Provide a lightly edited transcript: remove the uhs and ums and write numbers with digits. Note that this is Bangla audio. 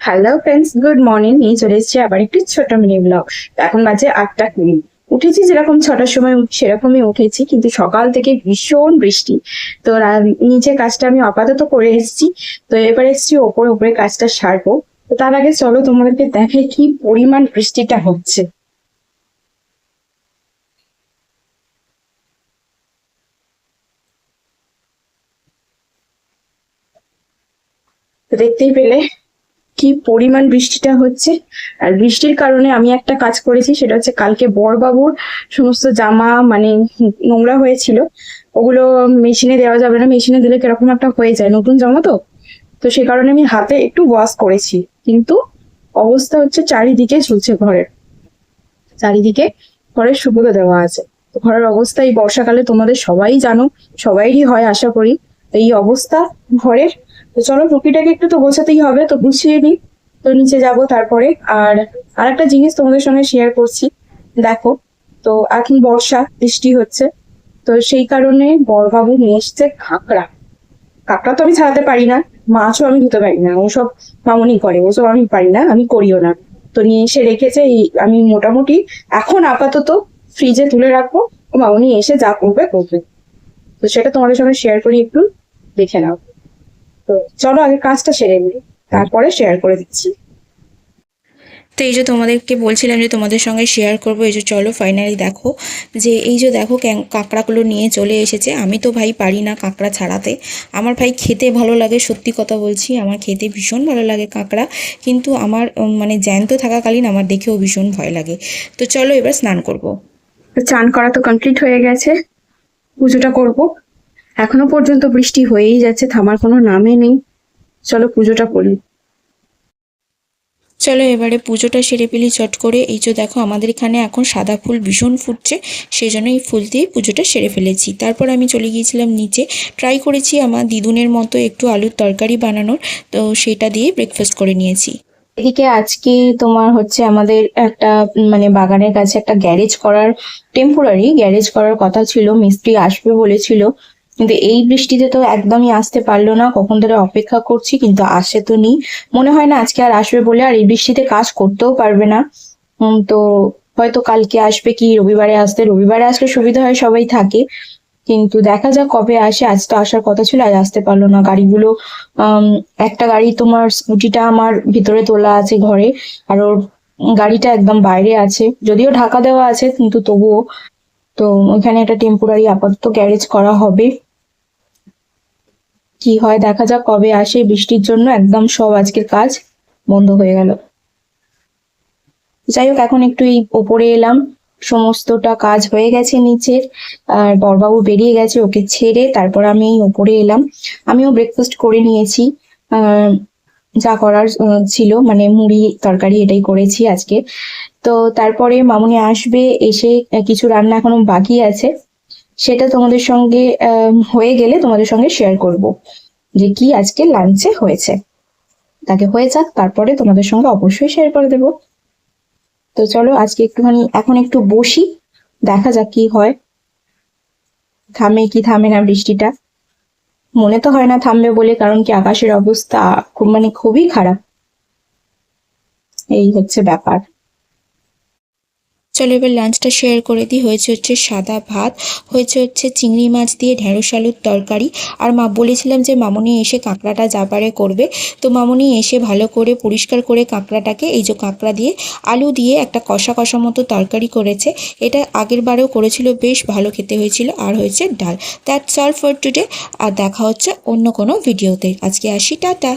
Hello friends, good morning. নিয়ে চলে এসেছি আবার একটি ছোট মিনি ব্লগ। এখন বাজে 8টা 20। উঠেছি যেরকম 6টার সময় সেরকমই উঠেছি, কিন্তু সকাল থেকে ভীষণ বৃষ্টি। তো নিচের কাজটা আমি আপাতত করে এসেছি। তো এবার এসেছি ওপরে ওপরে কাজটা সারবো। তো তার আগে চলো তোমাদেরকে দেখাই কি পরিমাণ বৃষ্টিটা হচ্ছে। তো দেখতেই পেলে কি পরিমাণ বৃষ্টিটা হচ্ছে। আর বৃষ্টির কারণে আমি একটা কাজ করেছি, সেটা হচ্ছে কালকে বড়বাবুর সমস্ত জামা মানে নোংরা হয়েছিল, ওগুলো মেশিনে দেওয়া যাবে না। মেশিনে দিলে কিরকম একটা হয়ে যায়, নতুন জামা তো। তো সে কারণে আমি হাতে একটু ওয়াশ করেছি, কিন্তু অবস্থা হচ্ছে চারিদিকে ঝুলছে ঘরের, চারিদিকে ঘরের শুকনো দেওয়া আছে। তো ঘরের অবস্থা এই বর্ষাকালে তোমাদের সবাই জানো, সবাইরই হয় আশা করি। তো এই অবস্থা ঘরের। তো চলো টুকিটাকে একটু তো গোছাতেই হবে, তো গুছিয়ে নিই। তো নিচে যাব তারপরে। আর আরেকটা জিনিস তোমাদের সঙ্গে শেয়ার করছি, দেখো। তো এখন বর্ষা, বৃষ্টি হচ্ছে। তো সেই কারণে বড়বাবু নিয়ে এসছে কাঁকড়া। কাঁকড়া তো আমি ছাড়াতে পারি না, মাছও আমি ধুতে পারি না, ওসব মামনি করে, ওসব আমি পারি না, আমি করিও না। তো নিয়ে এসে রেখেছে আমি মোটামুটি এখন আপাতত ফ্রিজে তুলে রাখবো। ও মামনি এসে যা করবে করবে। তো সেটা তোমাদের সঙ্গে শেয়ার করি, একটু দেখে নাও। তো চলো আগে কাজটা সেরে নিই, তারপরে শেয়ার করে দিচ্ছি। তো এই যে তোমাদেরকে বলছিলাম যে তোমাদের সঙ্গে শেয়ার করবো, এই যে চলো ফাইনালি দেখো যে এই যে দেখো কাঁকড়াগুলো নিয়ে চলে এসেছে। আমি তো ভাই পারি না কাঁকড়া ছাড়াতে, আমার ভাই খেতে ভালো লাগে, সত্যি কথা বলছি, আমার খেতে ভীষণ ভালো লাগে কাঁকড়া, কিন্তু আমার মানে জ্যান্ত থাকাকালীন আমার দেখেও ভীষণ ভয় লাগে। তো চলো এবার স্নান করব। তো চান করা তো কমপ্লিট হয়ে গেছে, পুজোটা করব। এখনো পর্যন্ত বৃষ্টি হয়েই যাচ্ছে, থামার কোনো নামে নেই। চলো পুজোটা করি। চলো এবারে পুজোটা সেরে ফেলি চট করে। এই যে দেখো আমাদের এখানে এখন সাদা ফুল ভীষণ ফুটছে, সেই জন্য এই ফুল দিয়ে পুজোটা সেরে ফেলেছি। তারপর আমি চলে গিয়েছিলাম নিচে, ট্রাই করেছি আমার দিদুনের মতো একটু আলুর তরকারি বানানোর, তো সেটা দিয়ে ব্রেকফাস্ট করে নিয়েছি। এদিকে আজকে তোমার হচ্ছে আমাদের একটা মানে বাগানের কাছে একটা গ্যারেজ করার, টেম্পোরারি গ্যারেজ করার কথা ছিল, মিস্ত্রি আসবে বলেছিল। কিন্তু এই বৃষ্টিতে তো একদমই আসতে পারলো না, কখন ধরে অপেক্ষা করছি কিন্তু আসে তো নি। মনে হয় না আজকে আর আসবে বলে, আর এই বৃষ্টিতে কাজ করতেও পারবে না। তো হয়তো কালকে আসবে, কি রবিবারে আসতে, রবিবারে আসলে সুবিধা হয়, সবাই থাকে। কিন্তু দেখা যাক কবে আসে। আজ তো আসার কথা ছিল, আজ আসতে পারলো না। গাড়িগুলো আম, একটা গাড়ি তোমার স্কুটিটা আমার ভিতরে তোলা আছে ঘরে, আর ওর গাড়িটা একদম বাইরে আছে, যদিও ঢাকা দেওয়া আছে কিন্তু তবুও। তো ওইখানে একটা টেম্পোরারি আপাতত গ্যারেজ করা হবে। কি হয় দেখা যাক কবে আসে। বৃষ্টির জন্য একদম সব আজকের কাজ বন্ধ হয়ে গেল। যাই হোক, এখন একটু এই ওপরে এলাম, সমস্তটা কাজ হয়ে গেছে নিচের। আর বড়বাবু বেরিয়ে গেছে, ওকে ছেড়ে তারপর আমি এই ওপরে এলাম। আমিও ব্রেকফাস্ট করে নিয়েছি। আহ যা করার ছিল, মানে মুড়ি তরকারি এটাই করেছি আজকে। তো তারপরে মামুনি আসবে, এসে কিছু রান্না এখনো বাকি আছে, সেটা তোমাদের সঙ্গে হয়ে গেলে তোমাদের সঙ্গে শেয়ার করব যে কি আজকে লাঞ্চে হয়েছে। তাকে হয়ে যাক, তারপরে তোমাদের সঙ্গে অবশ্যই শেয়ার করে দেবো। তো চলো আজকে একটুখানি এখন একটু বসি, দেখা যাক কি হয়, থামে কি থামে না বৃষ্টিটা। মনে তো হয় না থামবে বলে, কারণ কি আকাশের অবস্থা খুব মানে খুবই খারাপ। এই হচ্ছে ব্যাপার। চলো এবার লাঞ্চটা শেয়ার করে দিই। হয়েছে হচ্ছে সাদা ভাত, হয়েছে হচ্ছে চিংড়ি মাছ দিয়ে ঢেঁড়স আলুর তরকারি। আর মা বলেছিলাম যে মামুনি এসে কাঁকড়াটা যা পারে করবে, তো মামুনি এসে ভালো করে পরিষ্কার করে কাঁকড়াটাকে এই যে কাঁকড়া দিয়ে আলু দিয়ে একটা কষা কষা মতো তরকারি করেছে। এটা আগের বারেও করেছিল, বেশ ভালো খেতে হয়েছিল। আর হয়েছে ডাল। That's all for today. আর দেখা হচ্ছে অন্য কোনো ভিডিওতে। আজকে আসি, টাটা।